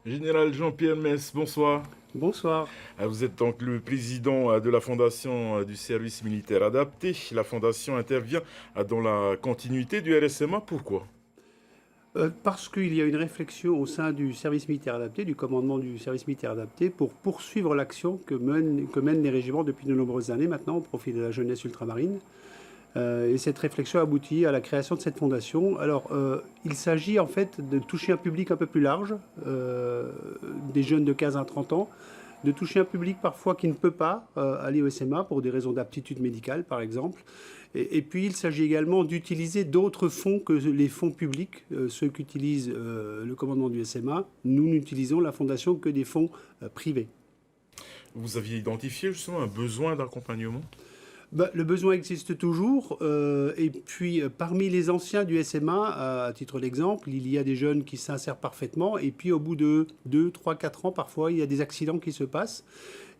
Général Jean-Pierre Mess, bonsoir. Bonsoir. Vous êtes donc le président de la Fondation du service militaire adapté. La Fondation intervient dans la continuité du RSMA. Pourquoi? Parce qu'il y a une réflexion au sein du service militaire adapté, du commandement du service militaire adapté, pour poursuivre l'action que mènent les régiments depuis de nombreuses années maintenant au profit de la jeunesse ultramarine. Et cette réflexion aboutit à la création de cette fondation. Alors, il s'agit en fait de toucher un public un peu plus large, des jeunes de 15 à 30 ans, de toucher un public parfois qui ne peut pas aller au SMA pour des raisons d'aptitude médicale, par exemple. Et puis, il s'agit également d'utiliser d'autres fonds que les fonds publics, ceux qu'utilise le commandement du SMA. Nous n'utilisons la fondation que des fonds privés. Vous aviez identifié justement un besoin d'accompagnement? Bah, le besoin existe toujours. Et puis, parmi les anciens du SMA, à titre d'exemple, il y a des jeunes qui s'insèrent parfaitement. Et puis, au bout de 2, 3, 4 ans, parfois, il y a des accidents qui se passent.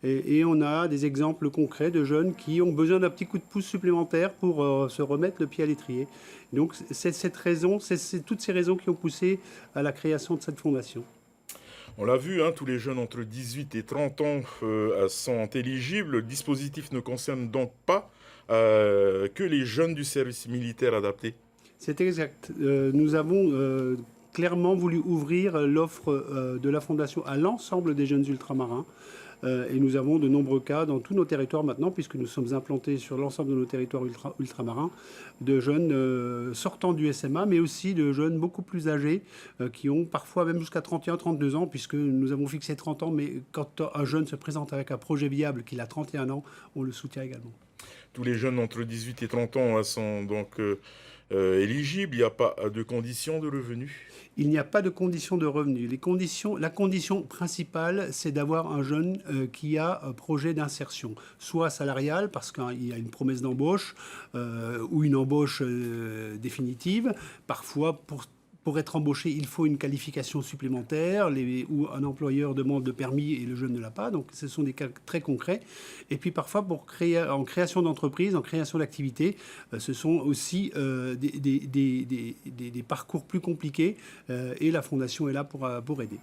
Et on a des exemples concrets de jeunes qui ont besoin d'un petit coup de pouce supplémentaire pour se remettre le pied à l'étrier. Donc, c'est cette raison, c'est toutes ces raisons qui ont poussé à la création de cette fondation. On l'a vu, hein, tous les jeunes entre 18 et 30 ans sont éligibles. Le dispositif ne concerne donc pas que les jeunes du service militaire adapté. C'est exact. Nous avons clairement voulu ouvrir l'offre de la Fondation à l'ensemble des jeunes ultramarins. Et nous avons de nombreux cas dans tous nos territoires maintenant, puisque nous sommes implantés sur l'ensemble de nos territoires ultramarins, de jeunes sortant du SMA, mais aussi de jeunes beaucoup plus âgés, qui ont parfois même jusqu'à 31, 32 ans, puisque nous avons fixé 30 ans, mais quand un jeune se présente avec un projet viable qu'il a 31 ans, on le soutient également. Tous les jeunes entre 18 et 30 ans sont donc éligibles. Il n'y a pas de conditions de revenus. Il n'y a pas de condition de revenu. La condition principale, c'est d'avoir un jeune qui a un projet d'insertion, soit salarial, parce qu'il y a une promesse d'embauche, ou une embauche définitive. Parfois, pour être embauché, il faut une qualification supplémentaire, ou un employeur demande le permis et le jeune ne l'a pas. Donc, ce sont des cas très concrets. Et puis, parfois, en création d'entreprise, en création d'activité, ce sont aussi des parcours plus compliqués. Et la Fondation est là pour aider.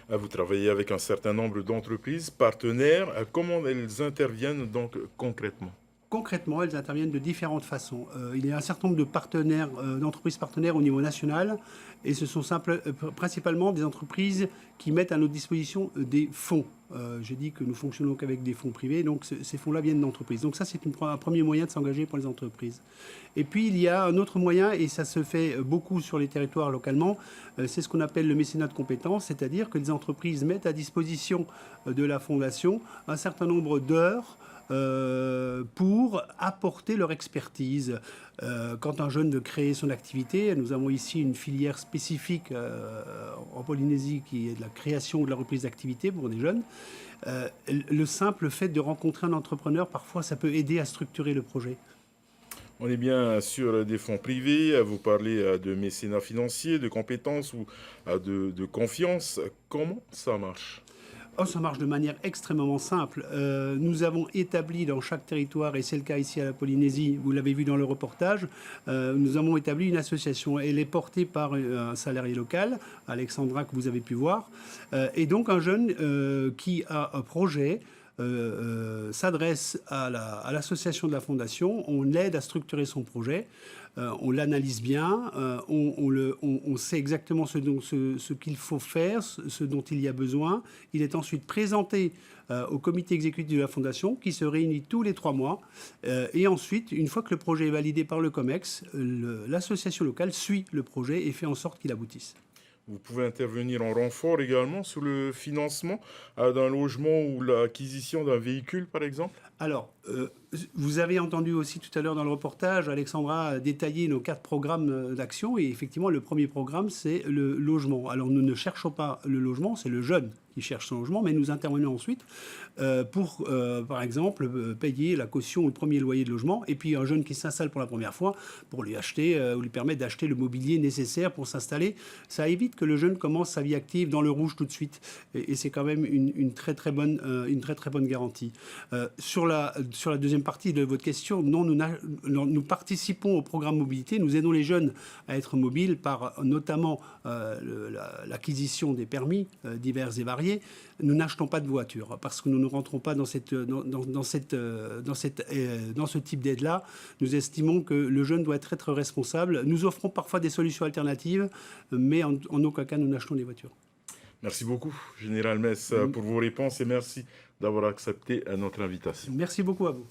Vous travaillez avec un certain nombre d'entreprises partenaires. Comment elles interviennent donc concrètement? Concrètement, elles interviennent de différentes façons. Il y a un certain nombre de partenaires, d'entreprises partenaires au niveau national, et ce sont principalement des entreprises qui mettent à notre disposition des fonds. J'ai dit que nous fonctionnons qu'avec des fonds privés, donc ces fonds-là viennent d'entreprises. Donc ça, c'est un premier moyen de s'engager pour les entreprises. Et puis, il y a un autre moyen, et ça se fait beaucoup sur les territoires localement, c'est ce qu'on appelle le mécénat de compétences, c'est-à-dire que les entreprises mettent à disposition de la fondation un certain nombre d'heures pour apporter leur expertise. Quand un jeune veut créer son activité, nous avons ici une filière spécifique en Polynésie qui est de la création ou de la reprise d'activité pour des jeunes. Le simple fait de rencontrer un entrepreneur, parfois, ça peut aider à structurer le projet. On est bien sur des fonds privés. Vous parlez de mécénat financier, de compétences ou de confiance. Comment ça marche? Oh, ça marche de manière extrêmement simple. Nous avons établi dans chaque territoire, et c'est le cas ici à la Polynésie, vous l'avez vu dans le reportage, nous avons établi une association. Elle est portée par un salarié local, Alexandra, que vous avez pu voir. Et donc un jeune qui a un projet s'adresse à l'association de la Fondation, on l'aide à structurer son projet, on l'analyse bien, on sait exactement ce qu'il faut faire, ce dont il y a besoin. Il est ensuite présenté au comité exécutif de la Fondation qui se réunit tous les 3 mois. Et ensuite, une fois que le projet est validé par le COMEX, l'association locale suit le projet et fait en sorte qu'il aboutisse. Vous pouvez intervenir en renfort également sur le financement d'un logement ou l'acquisition d'un véhicule, par exemple? Alors, vous avez entendu aussi tout à l'heure dans le reportage, Alexandra a détaillé nos 4 programmes d'action. Et effectivement, le premier programme, c'est le logement. Alors, nous ne cherchons pas le logement, c'est le jeune qui cherche son logement, mais nous intervenons ensuite pour, par exemple, payer la caution ou le premier loyer de logement. Et puis, un jeune qui s'installe pour la première fois, pour lui acheter ou lui permettre d'acheter le mobilier nécessaire pour s'installer. Ça évite que le jeune commence sa vie active dans le rouge tout de suite. Et c'est quand même une très très bonne garantie. Sur sur la deuxième partie de votre question, non, nous participons au programme mobilité. Nous aidons les jeunes à être mobiles par notamment l'acquisition des permis divers et variés. Nous n'achetons pas de voiture parce que nous ne rentrons pas dans ce type d'aide-là. Nous estimons que le jeune doit être responsable. Nous offrons parfois des solutions alternatives, mais en aucun cas nous n'achetons des voitures. Merci beaucoup, Général Mess, pour vos réponses et merci d'avoir accepté notre invitation. Merci beaucoup à vous.